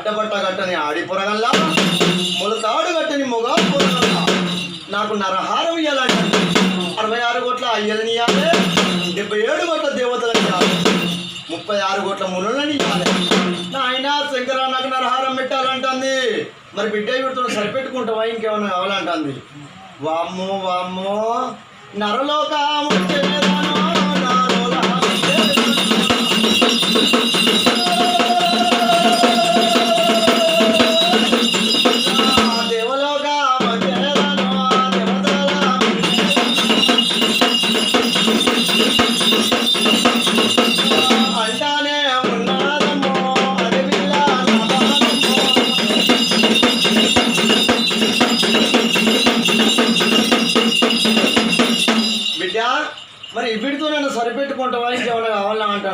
అడ్డబట్ట కట్టని ఆడిపురగల్లా మొలతాడు కట్టని మొగా పొరగల్లా నాకు నరహారం ఇవ్వాలంటే 66 కోట్ల అయ్యలని ఇవ్వాలి, 77 కోట్ల దేవతలని ఇవ్వాలి, 36 కోట్ల మునులని ఇవ్వాలి. నాయన శంకర నాకు నరహారం పెట్టాలంటుంది. మరి బిడ్డ వీడితో సరిపెట్టుకుంటావా ఇంకేమైనా కావాలంటుంది. వామ్మో వామ్మో నరలోకము అంటానే ఉన్నాదమ్మో అడవిలా బిడ్డ మరి వీడితో నన్ను సరిపెట్టుకుంటావా ఇంకేమైనా కావాలా అంటాను.